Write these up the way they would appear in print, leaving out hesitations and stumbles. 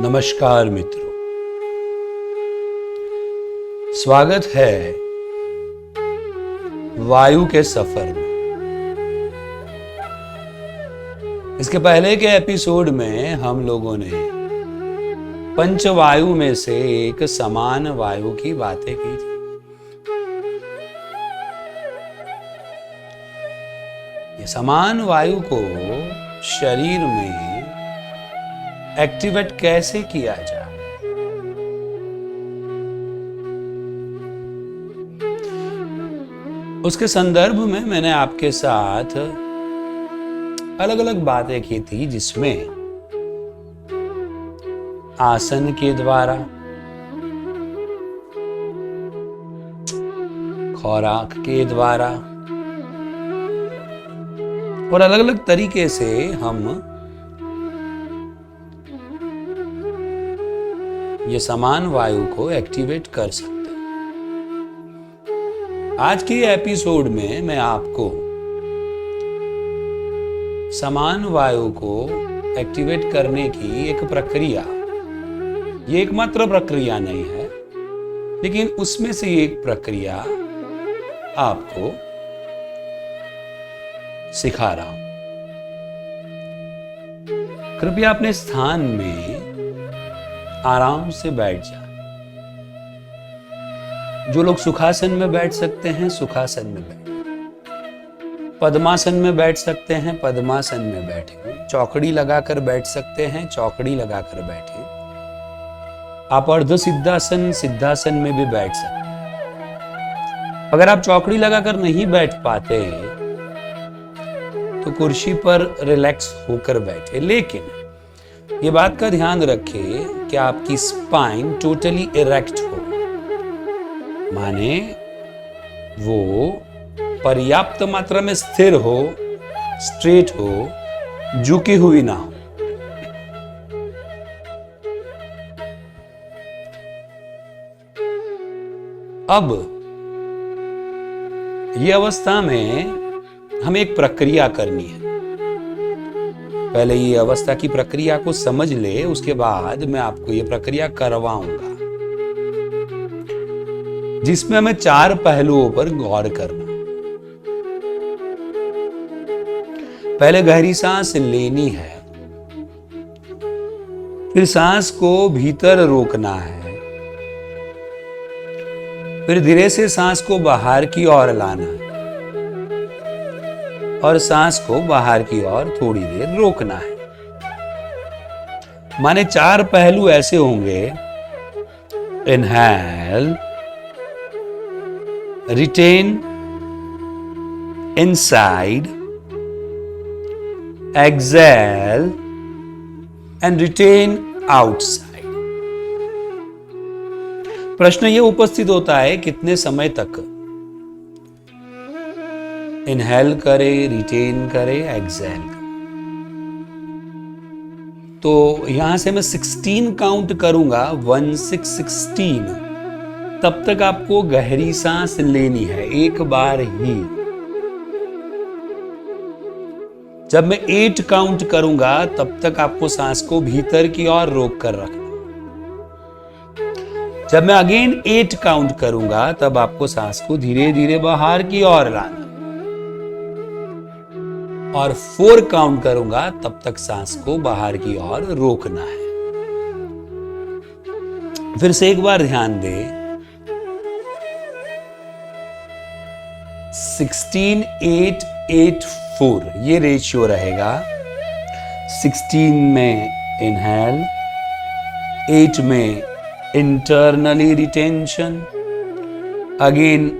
नमस्कार मित्रों, स्वागत है वायु के सफर में। इसके पहले के एपिसोड में हम लोगों ने पंचवायु में से एक समान वायु की बातें की थी। ये समान वायु को शरीर में एक्टिवेट कैसे किया जाए, उसके संदर्भ में मैंने आपके साथ अलग अलग बातें की थी, जिसमें आसन के द्वारा, खुराक के द्वारा और अलग अलग तरीके से हम ये समान वायु को एक्टिवेट कर सकते हैं। आज के एपिसोड में मैं आपको समान वायु को एक्टिवेट करने की एक प्रक्रिया, ये एकमात्र प्रक्रिया नहीं है, लेकिन उसमें से एक प्रक्रिया आपको सिखा रहा हूं। कृपया अपने स्थान में आराम से बैठ जाएं। जो लोग सुखासन में बैठ सकते हैं, सुखासन में बैठें। पद्मासन में बैठ सकते हैं, पद्मासन में बैठें। चौकड़ी लगाकर बैठ सकते हैं, चौकड़ी लगाकर बैठें। आप अर्ध सिद्धासन, सिद्धासन में भी बैठ सकते हैं। अगर आप चौकड़ी लगाकर नहीं बैठ पाते तो कुर्सी पर रिलैक्स होकर बैठे, लेकिन ये बात का ध्यान रखें कि आपकी स्पाइन टोटली इरेक्ट हो, माने वो पर्याप्त मात्रा में स्थिर हो, स्ट्रेट हो, झुकी हुई ना हो। अब ये अवस्था में हमें एक प्रक्रिया करनी है। पहले ये अवस्था की प्रक्रिया को समझ ले, उसके बाद मैं आपको ये प्रक्रिया करवाऊंगा, जिसमें हमें 4 पहलुओं पर गौर करना। पहले गहरी सांस लेनी है, फिर सांस को भीतर रोकना है, फिर धीरे से सांस को बाहर की ओर लाना है और सांस को बाहर की ओर थोड़ी देर रोकना है। माने 4 पहलू ऐसे होंगे: inhale, retain, inside, exhale and retain outside. प्रश्न यह उपस्थित होता है, कितने समय तक इनहेल करे, रिटेन करे, एक्सेल करे। तो यहां से मैं 16 काउंट करूंगा, 1 6 16। तब तक आपको गहरी सांस लेनी है, एक बार ही। जब मैं 8 काउंट करूंगा, तब तक आपको सांस को भीतर की ओर रोक कर रखना। जब मैं अगेन 8 काउंट करूंगा, तब आपको सांस को धीरे धीरे बाहर की ओर लाना, और 4 काउंट करूंगा, तब तक सांस को बाहर की ओर रोकना है। फिर से एक बार ध्यान दे, 16 8 8 4 ये रेशियो रहेगा। 16 में इनहेल, 8 में इंटरनली रिटेंशन, अगेन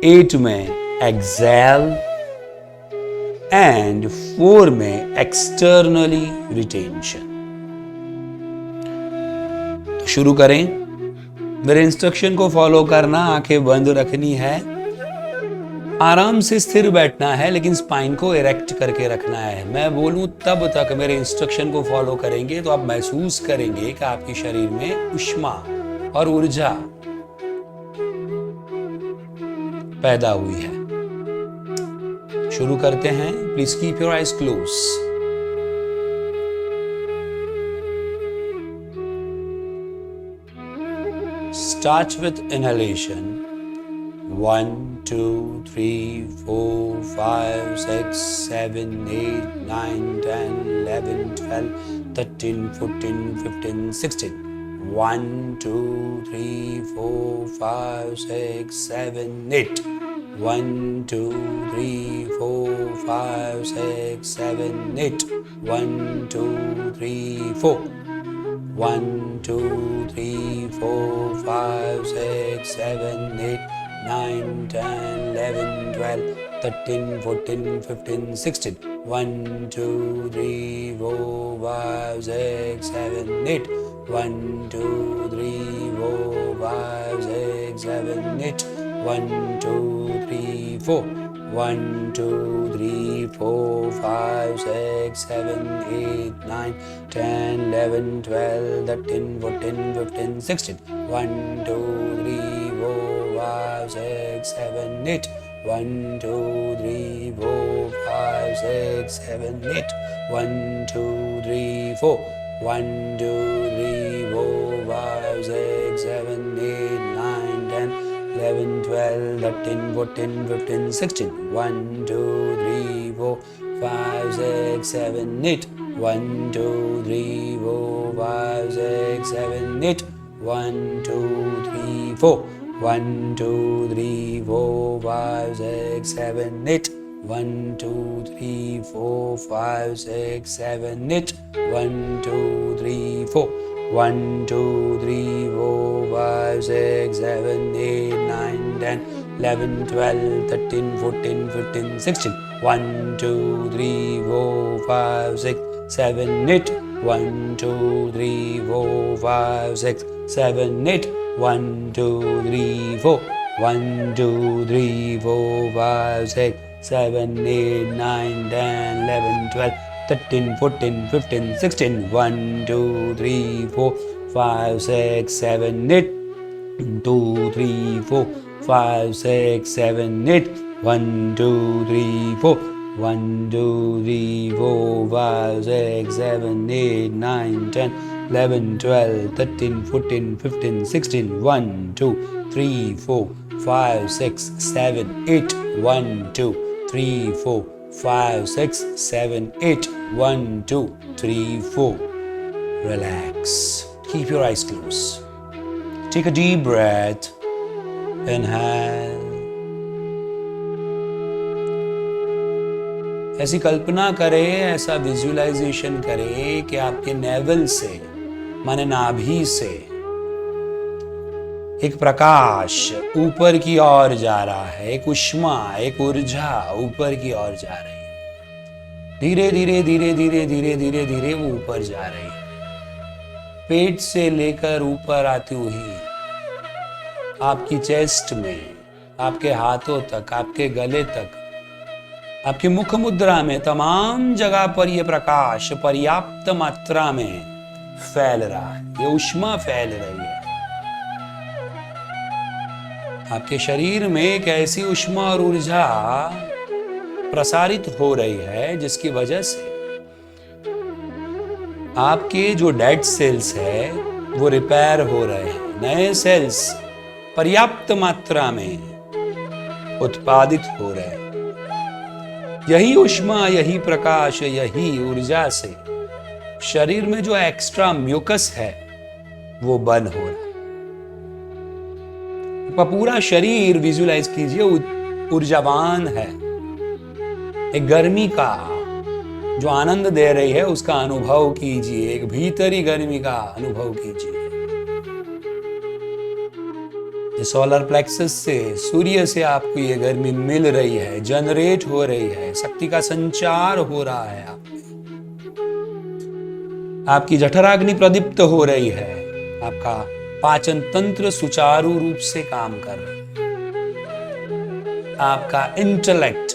8 में एक्सेल एंड 4 में एक्सटर्नली रिटेंशन। तो शुरू करें। मेरे इंस्ट्रक्शन को फॉलो करना, आंखें बंद रखनी है, आराम से स्थिर बैठना है, लेकिन स्पाइन को इरेक्ट करके रखना है। मैं बोलूं तब तक मेरे इंस्ट्रक्शन को फॉलो करेंगे तो आप महसूस करेंगे कि आपके शरीर में ऊष्मा और ऊर्जा पैदा हुई है। शुरू करते हैं। Please keep your eyes close. Start with inhalation. 1, 2, 3, 4, 5, 6, 7, 8, 9, 10, 11, 12, 13, 14, 15, 16. 1, 2, 3, 4, 5, 6, 7, 8. 1, 2, 3, 4, 5, 6, 7, 8. 1, 2, 3, 4. 1, 2, 3, 4, 5, 6, 7, 8, 9, 10, 11, 12, 13, 14, 15, 16. 1, 2, 3, 4, 5, 6, 7, 8. 1, 2, 3, 4, 5, 6, 7, 8. 1, 2, 3, 4. 1, 2, 3, 4, 5, 6, 7, 8, 9, 10, 11, 12, 13, 14, 15, 16. 1, 2, 3, 4, 5, 6, 7, 8. 1, 2, 3, 4, 5, 6, 7, 8. 1, 2, 3, 4. 1, 2, 3, 4, 5, 6, 7, 8, 9, 10, 11, 12, 13, 14, 15, 16. 1, 2, 3, 4, 5, 6, 7, 8. 1, 2, 3, 4, 5, 6, 7, 8. 1, 2, 3, 4. 1, 2, 3, 4, 5, 6, 7, 8. 1, 2, 3, 4, 5, 6, 7, 8. 1, 2, 3, 4. 1, 2, 3, 4, 5, 6, 7, 8, 9, 10, 11, 12, 13, 14, 15, 16. 1, 2, 3, 4, 5, 6, 7, 8. 1, 2, 3, 4, 5, 6, 7, 8. 1, 2, 3, 4. 1, 2, 3, 4, 5, 6, 7, 8, 9, 10, 11, 12, 13, 14, 15, 16. 1, 2, 3, 4, 5, 6, 7, 8. 2, 3, 4, 5, 6, 7, 8. 1, 2, 3, 4. 1, 2, 3, 4, 5, 6, 7, 8, 9, 10, 11, 12, 13, 14, 15, 16. 1, 2, 3, 4, 5, 6, 7, 8. 1, 2, 3, 4, 5, 6, 7, 8. 1, 2, 3, 4. Relax. Keep your eyes closed. Take a deep breath. Inhale. ऐसी कल्पना करें, ऐसा विजुअलाइजेशन करें कि आपके नेवल से, माने नाभि से, एक प्रकाश ऊपर की ओर जा रहा है, एक उष्मा, एक ऊर्जा ऊपर की ओर जा रही है। धीरे धीरे धीरे धीरे धीरे धीरे धीरे वो ऊपर जा रही है, पेट से लेकर ऊपर आती हुई आपकी चेस्ट में, आपके हाथों तक, आपके गले तक, आपकी मुख मुद्रा में, तमाम जगह पर यह प्रकाश पर्याप्त मात्रा में फैल रहा है। ये उष्मा फैल रही है। आपके शरीर में एक ऐसी उष्मा और ऊर्जा प्रसारित हो रही है जिसकी वजह से आपके जो डेड सेल्स है वो रिपेयर हो रहे हैं, नए सेल्स पर्याप्त मात्रा में उत्पादित हो रहे हैं। यही उष्मा, यही प्रकाश, यही ऊर्जा से शरीर में जो एक्स्ट्रा म्यूकस है वो बर्न हो रहा है। पूरा शरीर विजुलाइज कीजिए ऊर्जावान है। एक गर्मी का जो आनंद दे रही है उसका अनुभव कीजिए, एक भीतरी गर्मी का अनुभव कीजिए। सोलर प्लेक्सस से, सूर्य से आपको ये गर्मी मिल रही है, जनरेट हो रही है, शक्ति का संचार हो रहा है। आपकी जठराग्नि प्रदीप्त हो रही है, आपका पाचन तंत्र सुचारू रूप से काम कर रहा है, आपका इंटेलेक्ट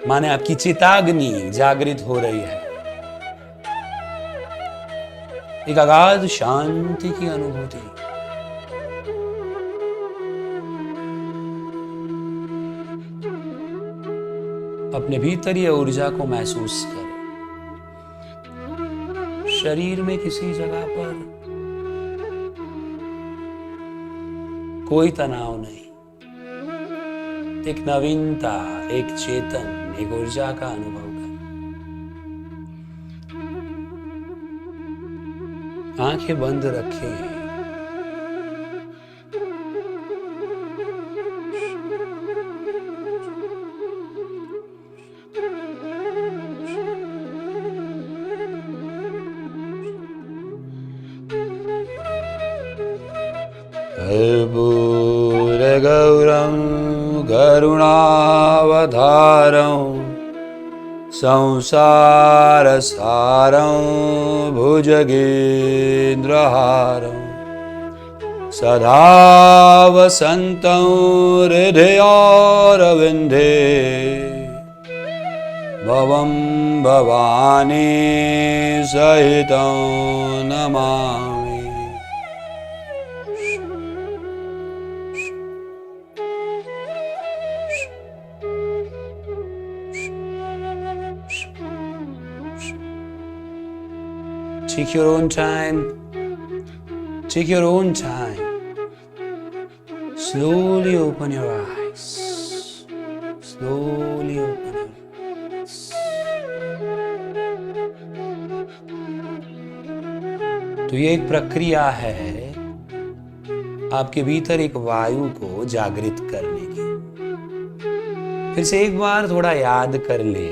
माने आपकी चिताग्नि जागृत हो रही है। एक अगाध शांति की अनुभूति। अपने भीतर ये ऊर्जा को महसूस करें। शरीर में किसी जगह पर कोई तनाव नहीं, एक नवीनता, एक चेतन, एक ऊर्जा का अनुभव कर। आंखें बंद रखें। कर्पूरगौरं करुणावतारं संसारसारं भुजगेन्द्रहारं सदा वसन्तं हृदयारविन्दे भवं भवानी सहितं Namami. Take your own time. Take your own time. Slowly open your eyes. Slowly open your eyes. तो ये एक प्रक्रिया है आपके भीतर एक वायु को जागृत करने की। फिर से एक बार थोड़ा याद कर ले।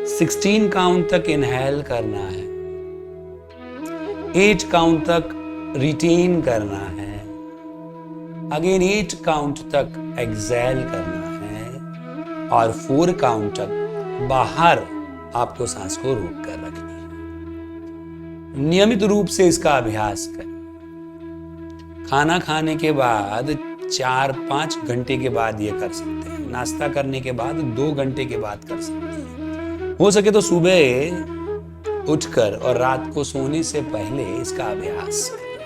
16 काउंट तक इनहेल करना है, 8 काउंट तक रिटेन करना है, अगेन 8 काउंट तक एक्सेल करना है और 4 काउंट तक बाहर आपको सांस को रोक कर रखनी है। नियमित रूप से इसका अभ्यास करें। खाना खाने के बाद 4-5 घंटे के बाद ये कर सकते हैं, नाश्ता करने के बाद 2 घंटे के बाद कर सकते हैं। हो सके तो सुबह उठकर और रात को सोने से पहले इसका अभ्यास करें।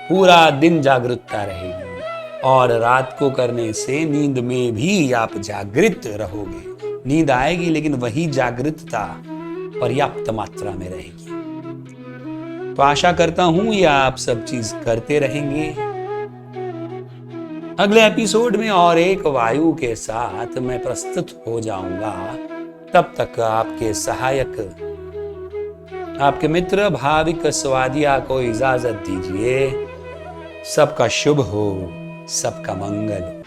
पूरा दिन जागरूकता रहेगी और रात को करने से नींद में भी आप जागृत रहोगे। नींद आएगी लेकिन वही जागृतता पर्याप्त मात्रा में रहेगी। तो आशा करता हूं ये आप सब चीज करते रहेंगे। अगले एपिसोड में और एक वायु के साथ मैं प्रस्तुत हो जाऊंगा। तब तक आपके सहायक, आपके मित्र भाविक स्वादिया को इजाजत दीजिए। सबका शुभ हो, सबका मंगल हो।